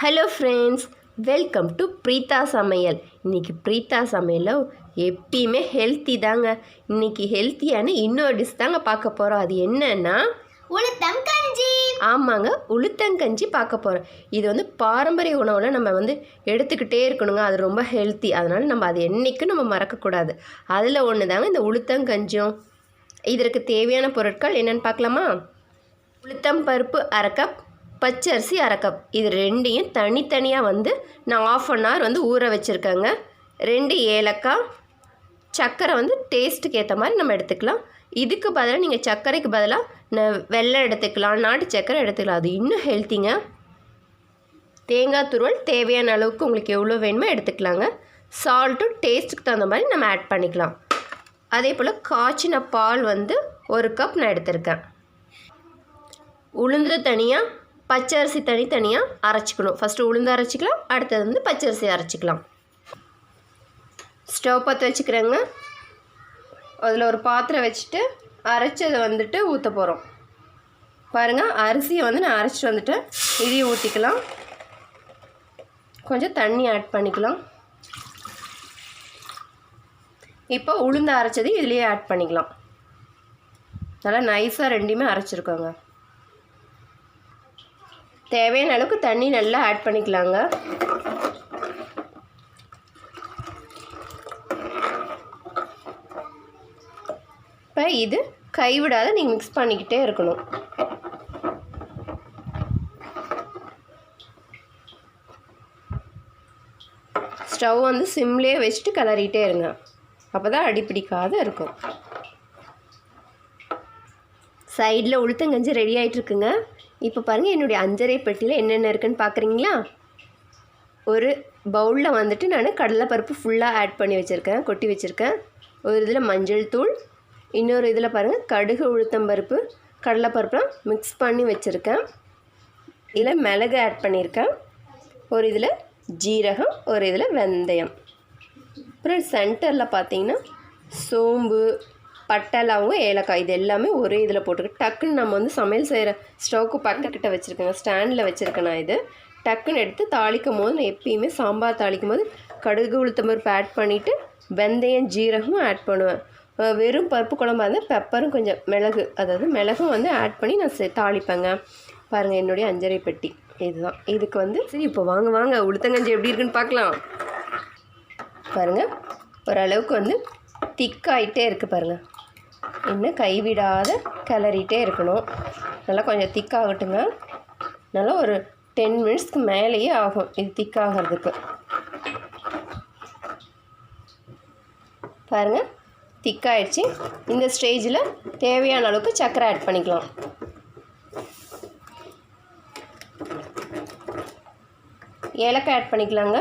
Hello friends, welcome to Preetha சமையல். இன்றைக்கி பிரீத்தா சமையலில் எப்பயுமே ஹெல்த்தி தாங்க. இன்றைக்கி ஹெல்த்தியான இன்னொரு டிஷ் தாங்க பார்க்க போகிறோம். அது என்னன்னா உளுத்தங்கஞ்சி. ஆமாங்க, உளுத்தங்கஞ்சி பார்க்க போகிறோம். இது வந்து பாரம்பரிய உணவில் நம்ம எடுத்துக்கிட்டே இருக்கணுங்க. அது ரொம்ப ஹெல்த்தி. அதனால் நம்ம அது என்றைக்கும் நம்ம மறக்கக்கூடாது. அதில் ஒன்று தாங்க இந்த உளுத்தங்கஞ்சும். இதற்கு தேவையான பொருட்கள் என்னென்னு பார்க்கலாமா? உளுத்தம் பருப்பு அரை கப், பச்சரிசி அரை கப். இது ரெண்டையும் தனித்தனியாக நான் ½ அன் ஹவர் ஊற வச்சுருக்கேங்க. 2 ஏலக்காய், சர்க்கரை டேஸ்ட்டுக்கு ஏற்ற மாதிரி நம்ம எடுத்துக்கலாம். இதுக்கு பதிலாக நீங்கள் சர்க்கரைக்கு பதிலாக வெல்லம் எடுத்துக்கலாம், நாட்டு சர்க்கரை எடுத்துக்கலாம். அது இன்னும் ஹெல்த்திங்க. தேங்காய் துருவல் தேவையான அளவுக்கு உங்களுக்கு எவ்வளோ வேணுமோ எடுத்துக்கலாங்க. சால்ட்டும் டேஸ்ட்டுக்கு தகுந்த மாதிரி நம்ம ஆட் பண்ணிக்கலாம். அதே போல் காய்ச்சின பால் 1 கப் நான் எடுத்திருக்கேன். உளுந்து தனியாக, பச்சரிசி தனித்தனியாக அரைச்சிக்கணும். ஃபஸ்ட்டு உளுந்து அரைச்சிக்கலாம், அடுத்தது பச்சரிசி அரைச்சிக்கலாம். ஸ்டவ் பற்ற வச்சுக்கிறேங்க. அதில் ஒரு பாத்திரம் வச்சுட்டு அரைச்சதை ஊற்ற போகிறோம். பாருங்கள், அரிசியை நான் அரைச்சிட்டு வந்துட்டேன். இதையும் ஊற்றிக்கலாம். கொஞ்சம் தண்ணி ஆட் பண்ணிக்கலாம். இப்போ உளுந்து அரைச்சது இதுலேயே ஆட் பண்ணிக்கலாம். நல்லா நைஸாக ரெண்டையுமே அரைச்சிருக்கோங்க. தேவையான அளவுக்கு தண்ணி நல்லா ஆட் பண்ணிக்கலாங்க. இப்போ இது கைவிடாத நீங்கள் மிக்ஸ் பண்ணிக்கிட்டே இருக்கணும். ஸ்டவ் சிம்லேயே வச்சுட்டு கிளறிட்டே இருங்க. அப்போ தான் அடிப்பிடிக்காத இருக்கும். சைடில் உளுத்தங்கஞ்சி ரெடி ஆகிட்டுருக்குங்க. இப்போ பாருங்கள், என்னுடைய அஞ்சரை பெட்டியில் என்னென்ன இருக்குதுன்னு பார்க்குறீங்களா? ஒரு பவுலில் நான் கடலைப்பருப்பு ஃபுல்லாக ஆட் பண்ணி வச்சுருக்கேன், கொட்டி வச்சுருக்கேன். ஒரு இதில் மஞ்சள் தூள், இன்னொரு இதில் பாருங்கள் கடுகு, உளுத்தம்பருப்பு, கடலைப்பருப்புலாம் மிக்ஸ் பண்ணி வச்சுருக்கேன். இதில் மிளகு ஆட் பண்ணியிருக்கேன். ஒரு இதில் ஜீரகம், ஒரு இதில் வெந்தயம். அப்புறம் சென்டரில் பார்த்தீங்கன்னா சோம்பு, பட்டை, லவங்கம், ஏலக்காய், இது எல்லாமே ஒரே இதில் போட்டுருக்கு. டக்குன்னு நம்ம சமையல் செய்கிற ஸ்டவ்க்கு பக்கக்கிட்ட வச்சுருக்கேங்க, ஸ்டாண்டில் வச்சுருக்கேன். நான் இது டக்குன்னு எடுத்து தாளிக்கும் போது நான் எப்பயுமே சாம்பார் தாளிக்கும் போது கடுகு, உளுத்தம்பருப்பு ஆட் பண்ணிவிட்டு வெந்தயம், ஜீரகமும் ஆட் பண்ணுவேன். வெறும் பருப்பு குழம்பா இருந்தால் பெப்பரும் கொஞ்சம் மிளகு, அதாவது மிளகும் ஆட் பண்ணி நான் தாளிப்பேங்க. பாருங்கள், என்னுடைய அஞ்சரை பெட்டி இதுதான். இதுக்கு சரி, இப்போ வாங்க உளுத்தங்கஞ்சி எப்படி இருக்குன்னு பார்க்கலாம். பாருங்கள், ஓரளவுக்கு திக்காயிட்டே இருக்குது பாருங்கள். இன்னும் கைவிடாத கிளறிட்டே இருக்கணும். நல்லா கொஞ்சம் திக்காகட்டுங்க. நல்லா ஒரு 10 மினிட்ஸ்க்கு மேலேயே ஆகும் இது திக்காகிறதுக்கு. பாருங்கள், திக்காயிடுச்சு. இந்த ஸ்டேஜில் தேவையான அளவுக்கு சர்க்கரை ஆட் பண்ணிக்கலாம். ஏலக்காய் ஆட் பண்ணிக்கலாங்க.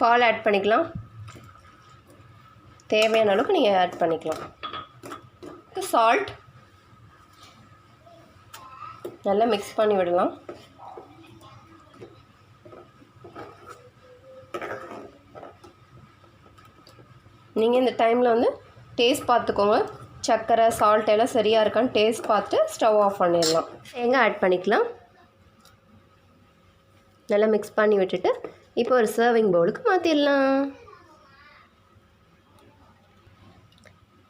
பால் ஆட் பண்ணிக்கலாம். தேவையான அளவுக்கு நீங்கள் ஆட் பண்ணிக்கலாம். சால்ட் நல்லா மிக்ஸ் பண்ணி விடலாம். நீங்கள் இந்த டைமில் டேஸ்ட் பார்த்துக்கோங்க. சர்க்கரை, சால்ட் எல்லாம் சரியாக இருக்கான்னு டேஸ்ட் பார்த்து ஸ்டவ் ஆஃப் பண்ணிடலாம். தேங்காய் ஆட் பண்ணிக்கலாம். நல்லா மிக்ஸ் பண்ணி விட்டுட்டு இப்போ ஒரு சர்விங் பவுலுக்கு மாற்றிடலாம்.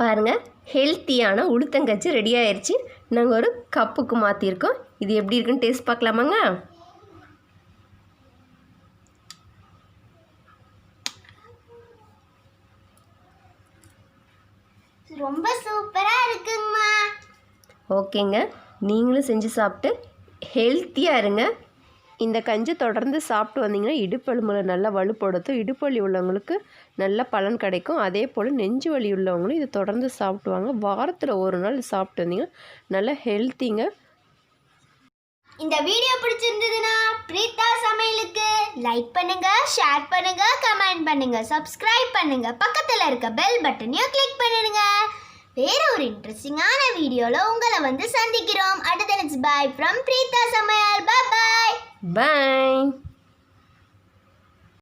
பாருங்கள், ஹெல்த்தியான உளுத்தங்கஞ்சி ரெடி ஆயிடுச்சு. நாங்கள் ஒரு கப்புக்கு மாற்றிருக்கோம். இது எப்படி இருக்குன்னு டேஸ்ட் பார்க்கலாமாங்க? ரொம்ப சூப்பராக இருக்குங்கம்மா. ஓகேங்க, நீங்களும் செஞ்சு சாப்பிட்டு ஹெல்த்தியாக இருங்க. இந்த கஞ்சி தொடர்ந்து சாப்பிட்டு வந்தீங்கன்னா இடுப்பெலும்பில் நல்லா வலுப்படுத்தும். இடுப்பு வலி உள்ளவங்களுக்கு நல்ல பலன் கிடைக்கும். அதே போல் நெஞ்சு வலி உள்ளவங்களும் இதை தொடர்ந்து சாப்பிடுவாங்க. வாரத்தில் ஒரு நாள் சாப்பிட்டு வந்தீங்கன்னா நல்லா ஹெல்த்திங்க. இந்த வீடியோ பிடிச்சிருந்ததுன்னா பிரீத்தா சமையலுக்கு லைக் பண்ணுங்க, ஷேர் பண்ணுங்க, கமெண்ட் பண்ணுங்க, சப்ஸ்கிரைப் பண்ணுங்க, பக்கத்தில் இருக்க பெல் பட்டனையும் கிளிக் பண்ணிடுங்க. வேற ஒரு இன்ட்ரெஸ்டிங்கான வீடியோவில் உங்களை சந்திக்கிறோம். அடுத்த பாய் ஃப்ரம் பிரீத்தா சமையல். பாய். Bye.